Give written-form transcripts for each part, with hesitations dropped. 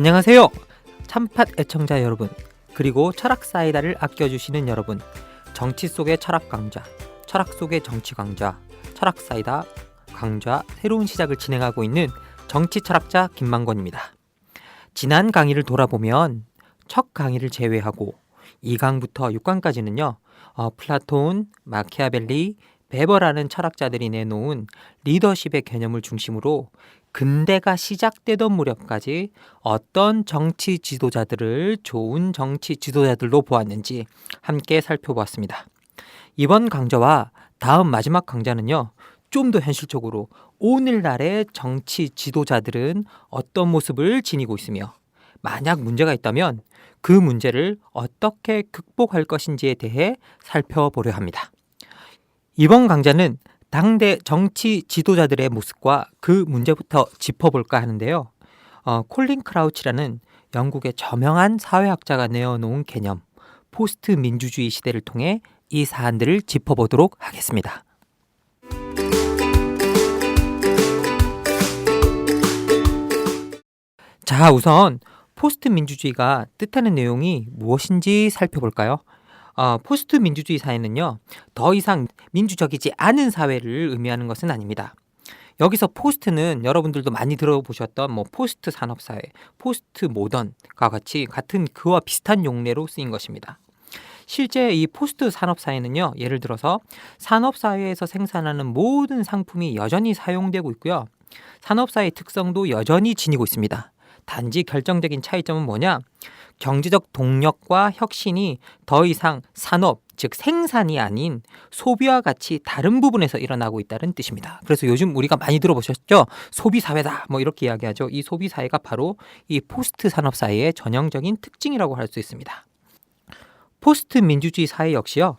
안녕하세요. 참팟 애청자 여러분, 그리고 철학 사이다를 아껴주시는 여러분, 정치 속의 철학 강좌, 철학 속의 정치 강좌, 철학 사이다 강좌 새로운 시작을 진행하고 있는 정치 철학자 김만권입니다. 지난 강의를 돌아보면 첫 강의를 제외하고 2강부터 6강까지는요. 플라톤, 마키아벨리, 베버라는 철학자들이 내놓은 리더십의 개념을 중심으로 근대가 시작되던 무렵까지 어떤 정치 지도자들을 좋은 정치 지도자들로 보았는지 함께 살펴보았습니다. 이번 강좌와 다음 마지막 강좌는요. 좀 더 현실적으로 오늘날의 정치 지도자들은 어떤 모습을 지니고 있으며 만약 문제가 있다면 그 문제를 어떻게 극복할 것인지에 대해 살펴보려 합니다. 이번 강좌는 당대 정치 지도자들의 모습과 그 문제부터 짚어볼까 하는데요. 콜린 크라우치라는 영국의 저명한 사회학자가 내어놓은 개념, 포스트 민주주의 시대를 통해 이 사안들을 짚어보도록 하겠습니다. 자, 우선 포스트 민주주의가 뜻하는 내용이 무엇인지 살펴볼까요? 포스트 민주주의 사회는요, 더 이상 민주적이지 않은 사회를 의미하는 것은 아닙니다. 여기서 포스트는 여러분들도 많이 들어보셨던 포스트 산업사회, 포스트 모던과 같은 그와 비슷한 용례로 쓰인 것입니다. 실제 이 포스트 산업사회는요, 예를 들어서 산업사회에서 생산하는 모든 상품이 여전히 사용되고 있고요. 산업사회의 특성도 여전히 지니고 있습니다. 단지 결정적인 차이점은 뭐냐? 경제적 동력과 혁신이 더 이상 산업, 즉 생산이 아닌 소비와 같이 다른 부분에서 일어나고 있다는 뜻입니다. 그래서 요즘 우리가 많이 들어보셨죠? 소비사회다 이렇게 이야기하죠. 이 소비사회가 바로 이 포스트 산업사회의 전형적인 특징이라고 할 수 있습니다. 포스트 민주주의 사회 역시요.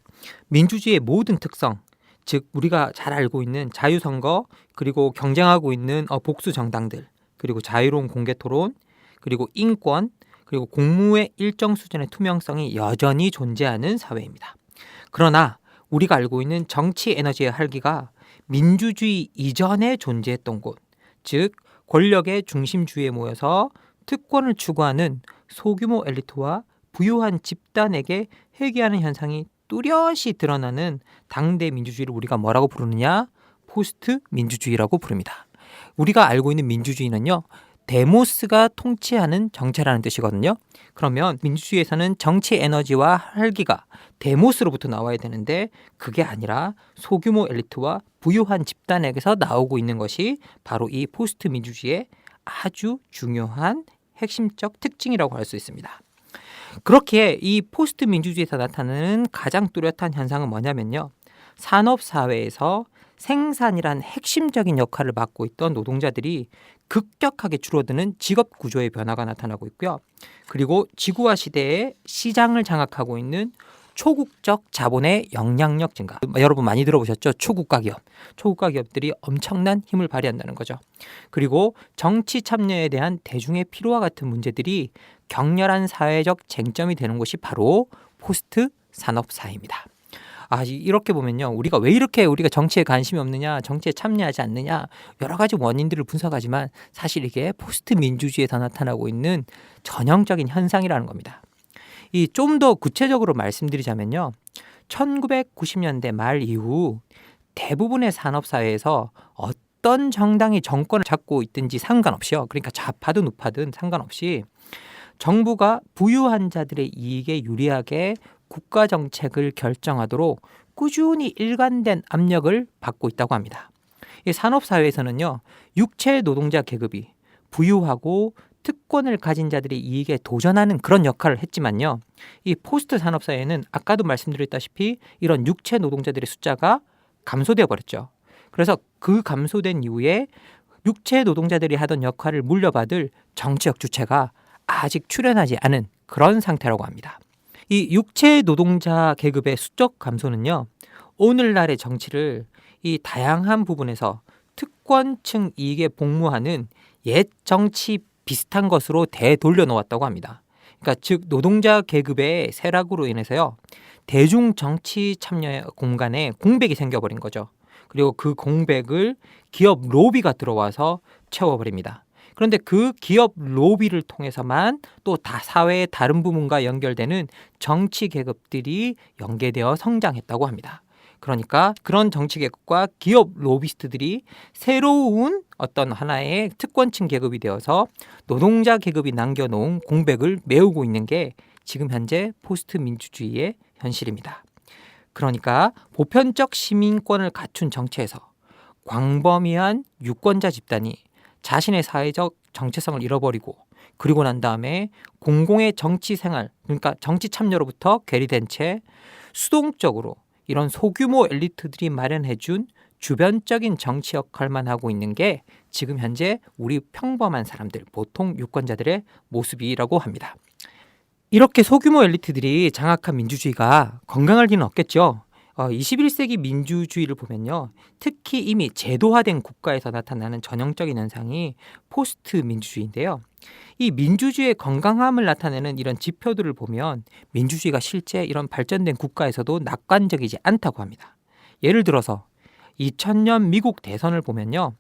민주주의의 모든 특성, 즉 우리가 잘 알고 있는 자유선거, 그리고 경쟁하고 있는 복수 정당들, 그리고 자유로운 공개토론, 그리고 인권, 그리고 공무의 일정 수준의 투명성이 여전히 존재하는 사회입니다. 그러나 우리가 알고 있는 정치 에너지의 활기가 민주주의 이전에 존재했던 곳, 즉 권력의 중심주의에 모여서 특권을 추구하는 소규모 엘리트와 부유한 집단에게 회귀하는 현상이 뚜렷이 드러나는 당대 민주주의를 우리가 뭐라고 부르느냐? 포스트 민주주의라고 부릅니다. 우리가 알고 있는 민주주의는요, 데모스가 통치하는 정체라는 뜻이거든요. 그러면 민주주의에서는 정치 에너지와 활기가 데모스로부터 나와야 되는데 그게 아니라 소규모 엘리트와 부유한 집단에게서 나오고 있는 것이 바로 이 포스트 민주주의의 아주 중요한 핵심적 특징이라고 할 수 있습니다. 그렇게 이 포스트 민주주의에서 나타나는 가장 뚜렷한 현상은 뭐냐면요. 산업사회에서 생산이란 핵심적인 역할을 맡고 있던 노동자들이 급격하게 줄어드는 직업 구조의 변화가 나타나고 있고요. 그리고 지구화 시대에 시장을 장악하고 있는 초국적 자본의 영향력 증가. 여러분 많이 들어보셨죠? 초국가 기업. 초국가 기업들이 엄청난 힘을 발휘한다는 거죠. 그리고 정치 참여에 대한 대중의 피로와 같은 문제들이 격렬한 사회적 쟁점이 되는 곳이 바로 포스트 산업 사회입니다. 이렇게 보면요. 우리가 왜 이렇게 우리가 정치에 관심이 없느냐, 정치에 참여하지 않느냐, 여러 가지 원인들을 분석하지만 사실 이게 포스트 민주주의에서 나타나고 있는 전형적인 현상이라는 겁니다. 이 좀 더 구체적으로 말씀드리자면요. 1990년대 말 이후 대부분의 산업사회에서 어떤 정당이 정권을 잡고 있든지 상관없이요. 그러니까 좌파든 우파든 상관없이 정부가 부유한 자들의 이익에 유리하게 국가 정책을 결정하도록 꾸준히 일관된 압력을 받고 있다고 합니다. 이 산업사회에서는요, 육체 노동자 계급이 부유하고 특권을 가진 자들의 이익에 도전하는 그런 역할을 했지만요, 이 포스트 산업사회는 아까도 말씀드렸다시피 이런 육체 노동자들의 숫자가 감소되어 버렸죠. 그래서 그 감소된 이후에 육체 노동자들이 하던 역할을 물려받을 정치적 주체가 아직 출현하지 않은 그런 상태라고 합니다. 이 육체 노동자 계급의 수적 감소는요, 오늘날의 정치를 이 다양한 부분에서 특권층 이익에 복무하는 옛 정치 비슷한 것으로 되돌려 놓았다고 합니다. 그러니까 즉 노동자 계급의 쇠락으로 인해서요, 대중 정치 참여 공간에 공백이 생겨버린 거죠. 그리고 그 공백을 기업 로비가 들어와서 채워버립니다. 그런데 그 기업 로비를 통해서만 또 사회의 다른 부문과 연결되는 정치 계급들이 연계되어 성장했다고 합니다. 그러니까 그런 정치 계급과 기업 로비스트들이 새로운 어떤 하나의 특권층 계급이 되어서 노동자 계급이 남겨놓은 공백을 메우고 있는 게 지금 현재 포스트 민주주의의 현실입니다. 그러니까 보편적 시민권을 갖춘 정치에서 광범위한 유권자 집단이 자신의 사회적 정체성을 잃어버리고 그리고 난 다음에 공공의 정치 생활, 그러니까 정치 참여로부터 괴리된 채 수동적으로 이런 소규모 엘리트들이 마련해준 주변적인 정치 역할만 하고 있는 게 지금 현재 우리 평범한 사람들, 보통 유권자들의 모습이라고 합니다. 이렇게 소규모 엘리트들이 장악한 민주주의가 건강할 리는 없겠죠. 21세기 민주주의를 보면요. 특히 이미 제도화된 국가에서 나타나는 전형적인 현상이 포스트 민주주의인데요. 이 민주주의의 건강함을 나타내는 이런 지표들을 보면 민주주의가 실제 이런 발전된 국가에서도 낙관적이지 않다고 합니다. 예를 들어서 2000년 미국 대선을 보면요.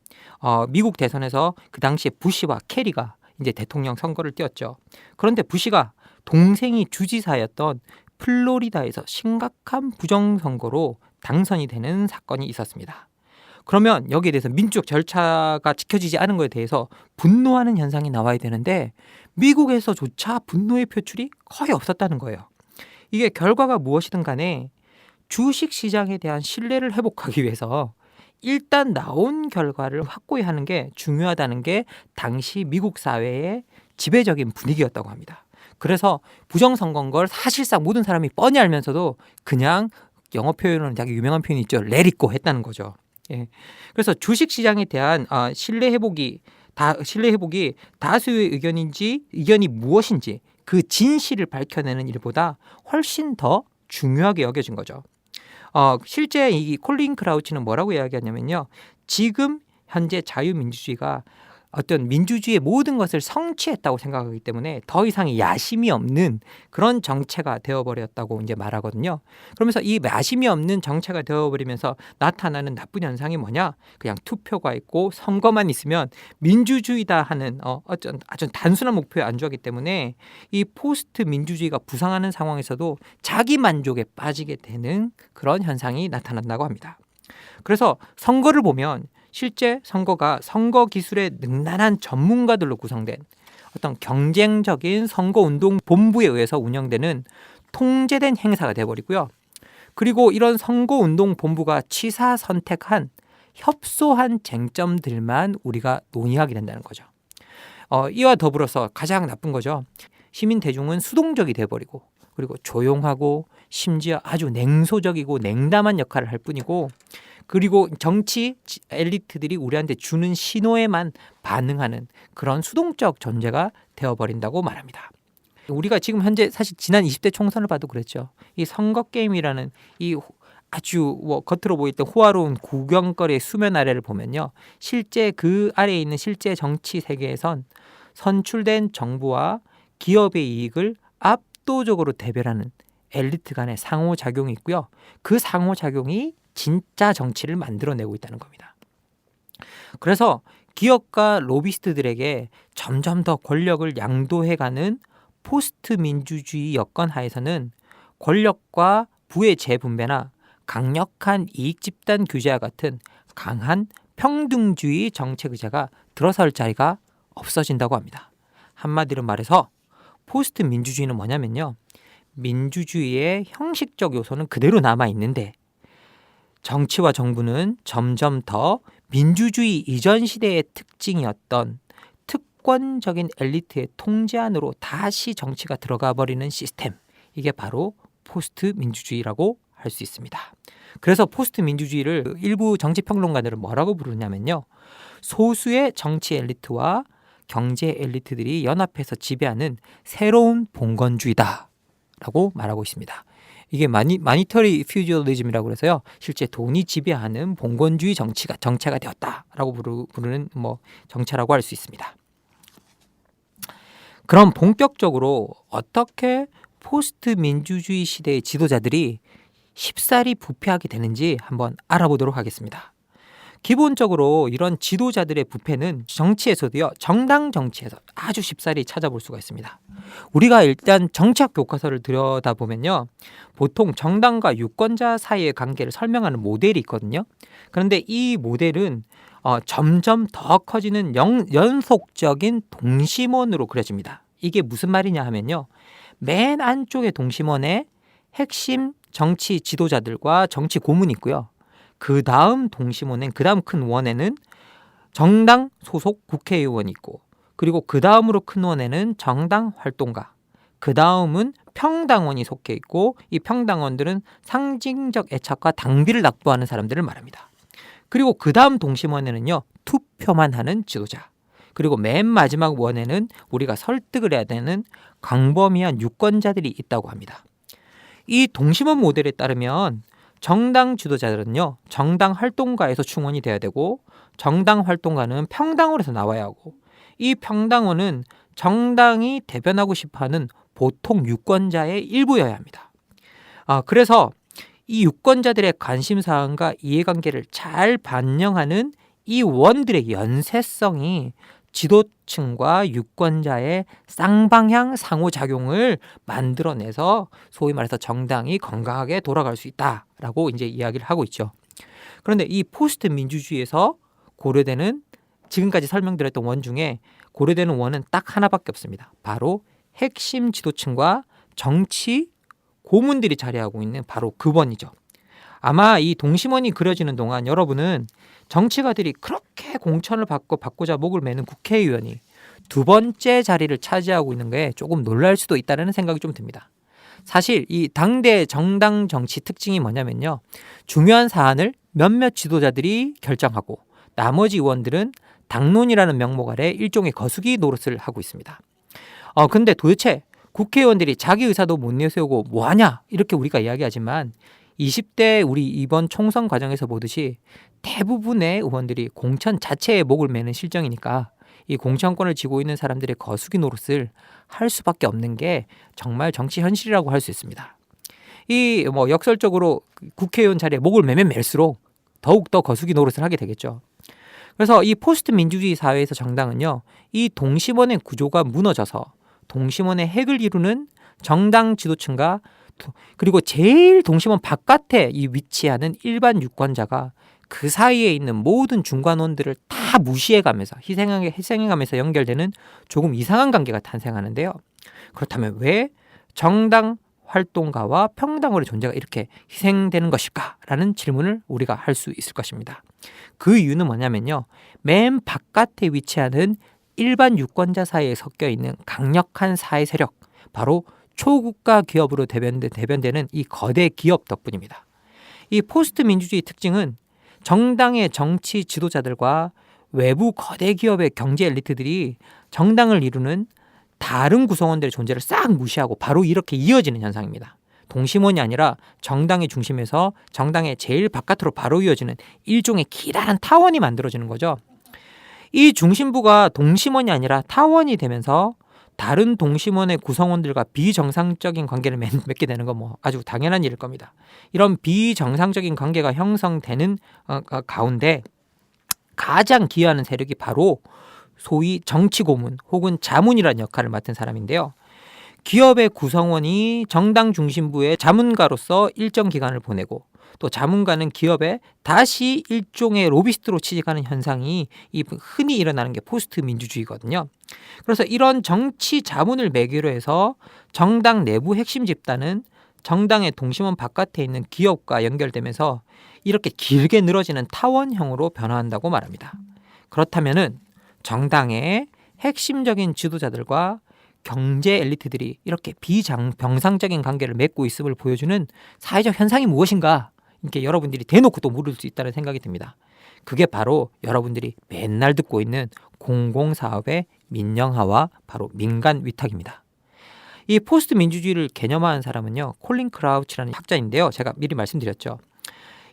미국 대선에서 그 당시에 부시와 캐리가 이제 대통령 선거를 뛰었죠. 그런데 부시가 동생이 주지사였던 플로리다에서 심각한 부정선거로 당선이 되는 사건이 있었습니다. 그러면 여기에 대해서 민주적 절차가 지켜지지 않은 것에 대해서 분노하는 현상이 나와야 되는데 미국에서조차 분노의 표출이 거의 없었다는 거예요. 이게 결과가 무엇이든 간에 주식시장에 대한 신뢰를 회복하기 위해서 일단 나온 결과를 확고히 하는 게 중요하다는 게 당시 미국 사회의 지배적인 분위기였다고 합니다. 그래서 부정선거인 걸 사실상 모든 사람이 뻔히 알면서도 그냥 영어 표현으로는 되게 유명한 표현이 있죠. let it go 했다는 거죠. 예. 그래서 주식시장에 대한 신뢰 회복이 다수의 의견이 무엇인지 그 진실을 밝혀내는 일보다 훨씬 더 중요하게 여겨진 거죠. 실제 이 콜린 크라우치는 뭐라고 이야기하냐면요. 지금 현재 자유민주주의가 어떤 민주주의의 모든 것을 성취했다고 생각하기 때문에 더 이상 야심이 없는 그런 정체가 되어버렸다고 이제 말하거든요. 그러면서 이 야심이 없는 정체가 되어버리면서 나타나는 나쁜 현상이 뭐냐? 그냥 투표가 있고 선거만 있으면 민주주의다 하는 아주 단순한 목표에 안주하기 때문에 이 포스트 민주주의가 부상하는 상황에서도 자기 만족에 빠지게 되는 그런 현상이 나타난다고 합니다. 그래서 선거를 보면 실제 선거가 선거 기술의 능란한 전문가들로 구성된 어떤 경쟁적인 선거운동 본부에 의해서 운영되는 통제된 행사가 되어버리고요. 그리고 이런 선거운동 본부가 취사 선택한 협소한 쟁점들만 우리가 논의하게 된다는 거죠. 이와 더불어서 가장 나쁜 거죠. 시민 대중은 수동적이 돼버리고 그리고 조용하고 심지어 아주 냉소적이고 냉담한 역할을 할 뿐이고 그리고 정치 엘리트들이 우리한테 주는 신호에만 반응하는 그런 수동적 존재가 되어버린다고 말합니다. 우리가 지금 현재 사실 지난 20대 총선을 봐도 그랬죠. 이 선거 게임이라는 이 아주 겉으로 보이던 호화로운 구경거리의 수면 아래를 보면요. 실제 그 아래에 있는 실제 정치 세계에선 선출된 정부와 기업의 이익을 압도적으로 대별하는 엘리트 간의 상호작용이 있고요. 그 상호작용이 진짜 정치를 만들어내고 있다는 겁니다. 그래서 기업과 로비스트들에게 점점 더 권력을 양도해가는 포스트 민주주의 여건 하에서는 권력과 부의 재분배나 강력한 이익 집단 규제와 같은 강한 평등주의 정책 의제가 들어설 자리가 없어진다고 합니다. 한마디로 말해서 포스트 민주주의는 뭐냐면요. 민주주의의 형식적 요소는 그대로 남아 있는데 정치와 정부는 점점 더 민주주의 이전 시대의 특징이었던 특권적인 엘리트의 통제 안으로 다시 정치가 들어가 버리는 시스템. 이게 바로 포스트 민주주의라고 할 수 있습니다. 그래서 포스트 민주주의를 일부 정치평론가들은 뭐라고 부르냐면요. 소수의 정치 엘리트와 경제 엘리트들이 연합해서 지배하는 새로운 봉건주의다라고 말하고 있습니다. 이게 마니터리 퓨저리즘이라고 해서요. 실제 돈이 지배하는 봉건주의 정체가 되었다라고 부르는 정체라고 할 수 있습니다. 그럼 본격적으로 어떻게 포스트 민주주의 시대의 지도자들이 쉽사리 부패하게 되는지 한번 알아보도록 하겠습니다. 기본적으로 이런 지도자들의 부패는 정치에서도요, 정당 정치에서 아주 쉽사리 찾아볼 수가 있습니다. 우리가 일단 정치학 교과서를 들여다보면요, 보통 정당과 유권자 사이의 관계를 설명하는 모델이 있거든요. 그런데 이 모델은 점점 더 커지는 연속적인 동심원으로 그려집니다. 이게 무슨 말이냐 하면요, 맨 안쪽의 동심원에 핵심 정치 지도자들과 정치 고문이 있고요. 그 다음 동심원엔, 그 다음 큰 원에는 정당 소속 국회의원이 있고, 그리고 그 다음으로 큰 원에는 정당 활동가, 그 다음은 평당원이 속해 있고, 이 평당원들은 상징적 애착과 당비를 납부하는 사람들을 말합니다. 그리고 그 다음 동심원에는요, 투표만 하는 지도자, 그리고 맨 마지막 원에는 우리가 설득을 해야 되는 광범위한 유권자들이 있다고 합니다. 이 동심원 모델에 따르면 정당 지도자들은요, 정당 활동가에서 충원이 돼야 되고, 정당 활동가는 평당원에서 나와야 하고, 이 평당원은 정당이 대변하고 싶어하는 보통 유권자의 일부여야 합니다. 그래서 이 유권자들의 관심사항과 이해관계를 잘 반영하는 이 원들의 연쇄성이 지도층과 유권자의 쌍방향 상호작용을 만들어내서 소위 말해서 정당이 건강하게 돌아갈 수 있다라고 이제 이야기를 하고 있죠. 그런데 이 포스트 민주주의에서 고려되는, 지금까지 설명드렸던 원 중에 고려되는 원은 딱 하나밖에 없습니다. 바로 핵심 지도층과 정치 고문들이 자리하고 있는 바로 그 원이죠. 아마 이 동심원이 그려지는 동안 여러분은 정치가들이 그렇게 공천을 받고자 목을 매는 국회의원이 두 번째 자리를 차지하고 있는 게 조금 놀랄 수도 있다는 생각이 좀 듭니다. 사실 이 당대 정당 정치 특징이 뭐냐면요, 중요한 사안을 몇몇 지도자들이 결정하고 나머지 의원들은 당론이라는 명목 아래 일종의 거수기 노릇을 하고 있습니다. 근데 도대체 국회의원들이 자기 의사도 못 내세우고 뭐하냐, 이렇게 우리가 이야기하지만 20대 우리 이번 총선 과정에서 보듯이 대부분의 의원들이 공천 자체에 목을 매는 실정이니까 이 공천권을 쥐고 있는 사람들의 거수기 노릇을 할 수밖에 없는 게 정말 정치 현실이라고 할 수 있습니다. 이 역설적으로 국회의원 자리에 목을 매면 맬수록 더욱더 거수기 노릇을 하게 되겠죠. 그래서 이 포스트 민주주의 사회에서 정당은요, 이 동심원의 구조가 무너져서 동심원의 핵을 이루는 정당 지도층과 그리고 제일 동심원 바깥에 이 위치하는 일반 유권자가 그 사이에 있는 모든 중간원들을 다 무시해가면서 희생해가면서 연결되는 조금 이상한 관계가 탄생하는데요. 그렇다면 왜 정당 활동가와 평당원의 존재가 이렇게 희생되는 것일까라는 질문을 우리가 할 수 있을 것입니다. 그 이유는 뭐냐면요, 맨 바깥에 위치하는 일반 유권자 사이에 섞여 있는 강력한 사회 세력, 바로 초국가 기업으로 대변되는 이 거대 기업 덕분입니다. 이 포스트 민주주의 특징은 정당의 정치 지도자들과 외부 거대 기업의 경제 엘리트들이 정당을 이루는 다른 구성원들의 존재를 싹 무시하고 바로 이렇게 이어지는 현상입니다. 동심원이 아니라 정당의 중심에서 정당의 제일 바깥으로 바로 이어지는 일종의 기다란 타원이 만들어지는 거죠. 이 중심부가 동심원이 아니라 타원이 되면서 다른 동심원의 구성원들과 비정상적인 관계를 맺게 되는 건 아주 당연한 일일 겁니다. 이런 비정상적인 관계가 형성되는 가운데 가장 기여하는 세력이 바로 소위 정치고문 혹은 자문이라는 역할을 맡은 사람인데요. 기업의 구성원이 정당 중심부의 자문가로서 일정 기간을 보내고 또 자문가는 기업에 다시 일종의 로비스트로 취직하는 현상이 흔히 일어나는 게 포스트 민주주의거든요. 그래서 이런 정치 자문을 매개로 해서 정당 내부 핵심 집단은 정당의 동심원 바깥에 있는 기업과 연결되면서 이렇게 길게 늘어지는 타원형으로 변화한다고 말합니다. 그렇다면은 정당의 핵심적인 지도자들과 경제 엘리트들이 이렇게 비정상적인 관계를 맺고 있음을 보여주는 사회적 현상이 무엇인가? 이렇게 여러분들이 대놓고 또 물을 수 있다는 생각이 듭니다. 그게 바로 여러분들이 맨날 듣고 있는 공공사업의 민영화와 바로 민간 위탁입니다. 이 포스트 민주주의를 개념화한 사람은요, 콜린 크라우치라는 학자인데요. 제가 미리 말씀드렸죠.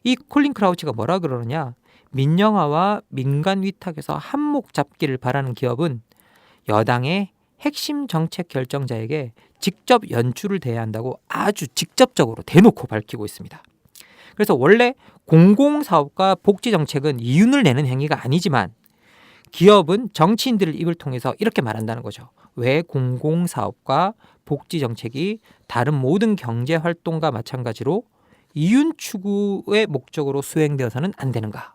이 콜린 크라우치가 뭐라 그러느냐? 민영화와 민간 위탁에서 한몫 잡기를 바라는 기업은 여당의 핵심 정책 결정자에게 직접 연출을 대야 한다고 아주 직접적으로 대놓고 밝히고 있습니다. 그래서 원래 공공사업과 복지정책은 이윤을 내는 행위가 아니지만 기업은 정치인들을 입을 통해서 이렇게 말한다는 거죠. 왜 공공사업과 복지정책이 다른 모든 경제활동과 마찬가지로 이윤 추구의 목적으로 수행되어서는 안 되는가?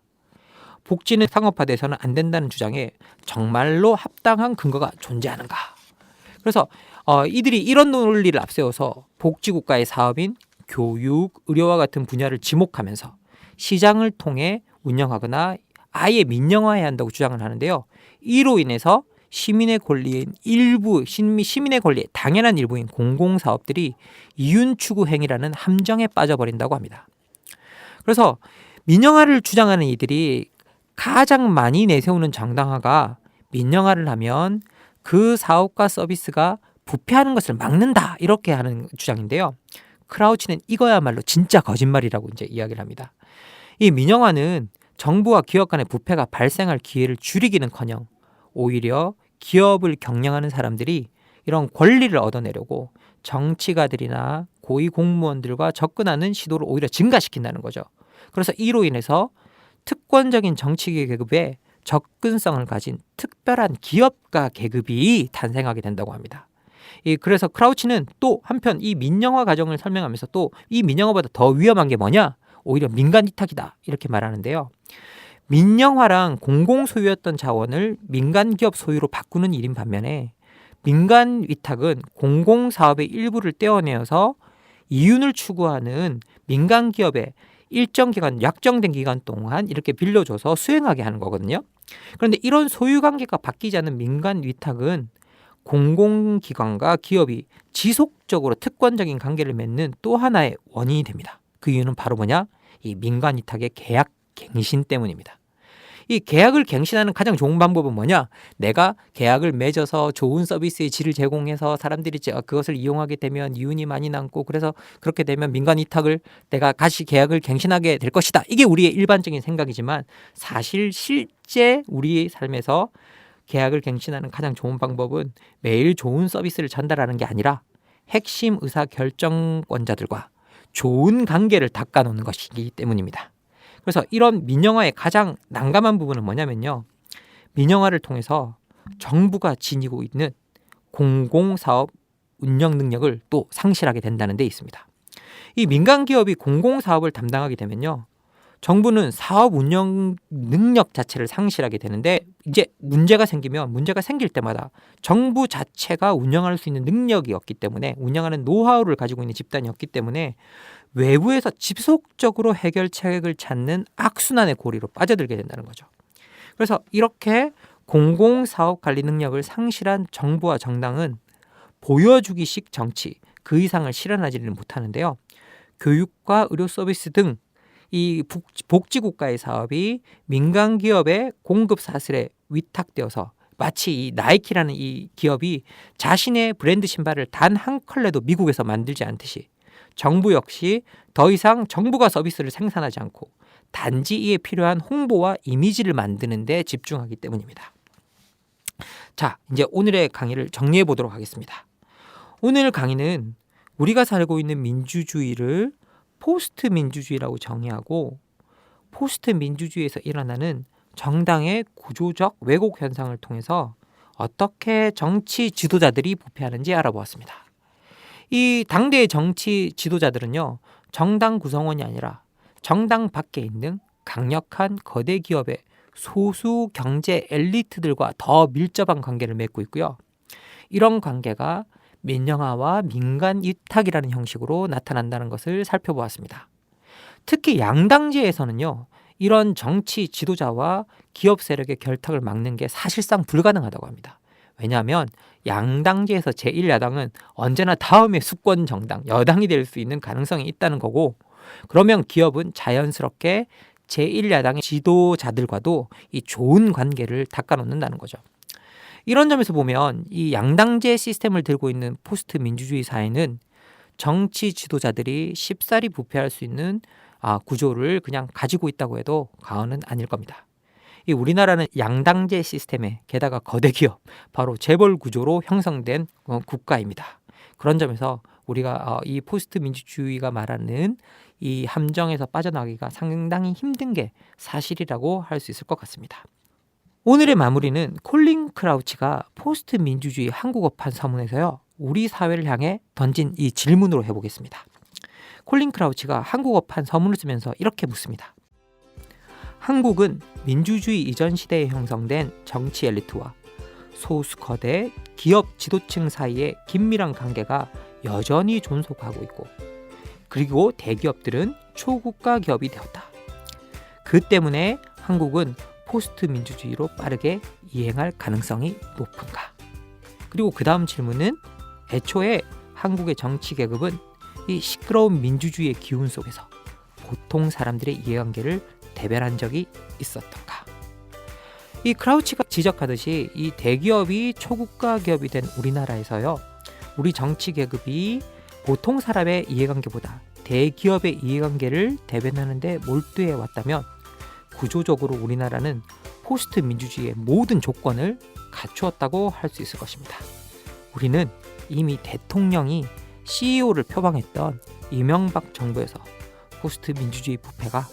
복지는 상업화돼서는 안 된다는 주장에 정말로 합당한 근거가 존재하는가? 그래서 이들이 이런 논리를 앞세워서 복지국가의 사업인 교육, 의료와 같은 분야를 지목하면서 시장을 통해 운영하거나 아예 민영화해야 한다고 주장을 하는데요. 이로 인해서 시민의 권리의 당연한 일부인 공공사업들이 이윤 추구 행위라는 함정에 빠져버린다고 합니다. 그래서 민영화를 주장하는 이들이 가장 많이 내세우는 정당화가 민영화를 하면 그 사업과 서비스가 부패하는 것을 막는다 이렇게 하는 주장인데요. 크라우치는 이거야말로 진짜 거짓말이라고 이제 이야기를 합니다. 이 민영화는 정부와 기업 간의 부패가 발생할 기회를 줄이기는커녕 오히려 기업을 경영하는 사람들이 이런 권리를 얻어내려고 정치가들이나 고위 공무원들과 접근하는 시도를 오히려 증가시킨다는 거죠. 그래서 이로 인해서 특권적인 정치 계급에 접근성을 가진 특별한 기업가 계급이 탄생하게 된다고 합니다. 그래서 크라우치는 또 한편 이 민영화 과정을 설명하면서 또 이 민영화보다 더 위험한 게 뭐냐? 오히려 민간 위탁이다 이렇게 말하는데요. 민영화랑 공공 소유였던 자원을 민간 기업 소유로 바꾸는 일인 반면에 민간 위탁은 공공 사업의 일부를 떼어내어서 이윤을 추구하는 민간 기업에 일정 기간, 약정된 기간 동안 이렇게 빌려줘서 수행하게 하는 거거든요. 그런데 이런 소유 관계가 바뀌지 않는 민간 위탁은 공공기관과 기업이 지속적으로 특권적인 관계를 맺는 또 하나의 원인이 됩니다. 그 이유는 바로 뭐냐? 이 민간 위탁의 계약 갱신 때문입니다. 이 계약을 갱신하는 가장 좋은 방법은 뭐냐? 내가 계약을 맺어서 좋은 서비스의 질을 제공해서 사람들이 그것을 이용하게 되면 이윤이 많이 남고 그래서 그렇게 되면 민간 위탁을 내가 다시 계약을 갱신하게 될 것이다. 이게 우리의 일반적인 생각이지만 사실 실제 우리의 삶에서 계약을 갱신하는 가장 좋은 방법은 매일 좋은 서비스를 전달하는 게 아니라 핵심 의사 결정권자들과 좋은 관계를 닦아놓는 것이기 때문입니다. 그래서 이런 민영화의 가장 난감한 부분은 뭐냐면요. 민영화를 통해서 정부가 지니고 있는 공공사업 운영 능력을 또 상실하게 된다는 데 있습니다. 이 민간기업이 공공사업을 담당하게 되면요. 정부는 사업 운영 능력 자체를 상실하게 되는데 이제 문제가 생길 때마다 정부 자체가 운영할 수 있는 능력이 없기 때문에 운영하는 노하우를 가지고 있는 집단이 없기 때문에 외부에서 지속적으로 해결책을 찾는 악순환의 고리로 빠져들게 된다는 거죠. 그래서 이렇게 공공사업 관리 능력을 상실한 정부와 정당은 보여주기식 정치, 그 이상을 실현하지는 못하는데요. 교육과 의료 서비스 등 이 복지국가의 사업이 민간 기업의 공급 사슬에 위탁되어서 마치 이 나이키라는 이 기업이 자신의 브랜드 신발을 단 한 컬레도 미국에서 만들지 않듯이 정부 역시 더 이상 정부가 서비스를 생산하지 않고 단지 이에 필요한 홍보와 이미지를 만드는 데 집중하기 때문입니다. 자, 이제 오늘의 강의를 정리해 보도록 하겠습니다. 오늘 강의는 우리가 살고 있는 민주주의를 포스트 민주주의라고 정의하고 포스트 민주주의에서 일어나는 정당의 구조적 왜곡 현상을 통해서 어떻게 정치 지도자들이 부패하는지 알아보았습니다. 이 당대의 정치 지도자들은요, 정당 구성원이 아니라 정당 밖에 있는 강력한 거대 기업의 소수 경제 엘리트들과 더 밀접한 관계를 맺고 있고요. 이런 관계가 민영화와 민간 위탁이라는 형식으로 나타난다는 것을 살펴보았습니다. 특히 양당제에서는요, 이런 정치 지도자와 기업 세력의 결탁을 막는 게 사실상 불가능하다고 합니다. 왜냐하면 양당제에서 제1야당은 언제나 다음의 수권 정당, 여당이 될 수 있는 가능성이 있다는 거고, 그러면 기업은 자연스럽게 제1야당의 지도자들과도 이 좋은 관계를 닦아놓는다는 거죠. 이런 점에서 보면 이 양당제 시스템을 들고 있는 포스트 민주주의 사회는 정치 지도자들이 쉽사리 부패할 수 있는 구조를 그냥 가지고 있다고 해도 과언은 아닐 겁니다. 이 우리나라는 양당제 시스템에 게다가 거대 기업, 바로 재벌 구조로 형성된 국가입니다. 그런 점에서 우리가 이 포스트 민주주의가 말하는 이 함정에서 빠져나가기가 상당히 힘든 게 사실이라고 할 수 있을 것 같습니다. 오늘의 마무리는 콜린 크라우치가 포스트 민주주의 한국어판 서문에서요, 우리 사회를 향해 던진 이 질문으로 해보겠습니다. 콜린 크라우치가 한국어판 서문을 쓰면서 이렇게 묻습니다. 한국은 민주주의 이전 시대에 형성된 정치 엘리트와 소수 거대 기업 지도층 사이의 긴밀한 관계가 여전히 존속하고 있고, 그리고 대기업들은 초국가 기업이 되었다. 그 때문에 한국은 포스트 민주주의로 빠르게 이행할 가능성이 높은가? 그리고 그 다음 질문은 애초에 한국의 정치 계급은 이 시끄러운 민주주의의 기운 속에서 보통 사람들의 이해관계를 대변한 적이 있었던가? 이 크라우치가 지적하듯이 이 대기업이 초국가 기업이 된 우리나라에서요, 우리 정치 계급이 보통 사람의 이해관계보다 대기업의 이해관계를 대변하는 데 몰두해 왔다면 구조적으로 우리나라는 포스트 민주주의의 모든 조건을 갖추었다고 할 수 있을 것입니다. 우리는 이미 대통령이 CEO를 표방했던 이명박 정부에서 포스트 민주주의 부패가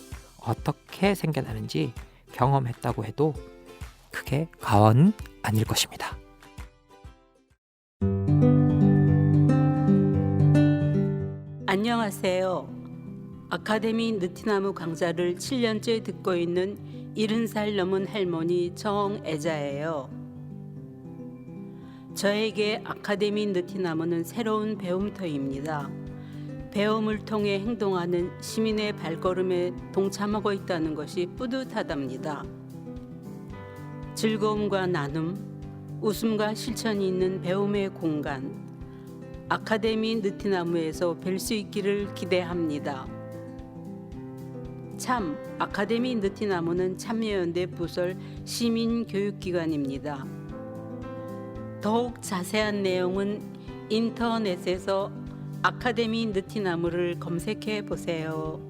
어떻게 생겨나는지 경험했다고 해도 크게 과언은 아닐 것입니다. 안녕하세요. 아카데미 느티나무 강좌를 7년째 듣고 있는 70살 넘은 할머니 정애자예요. 저에게 아카데미 느티나무는 새로운 배움터입니다. 배움을 통해 행동하는 시민의 발걸음에 동참하고 있다는 것이 뿌듯하답니다. 즐거움과 나눔, 웃음과 실천이 있는 배움의 공간, 아카데미 느티나무에서 뵐 수 있기를 기대합니다. 참, 아카데미 느티나무는 참여연대 부설 시민교육기관입니다. 더욱 자세한 내용은 인터넷에서 아카데미 느티나무를 검색해 보세요.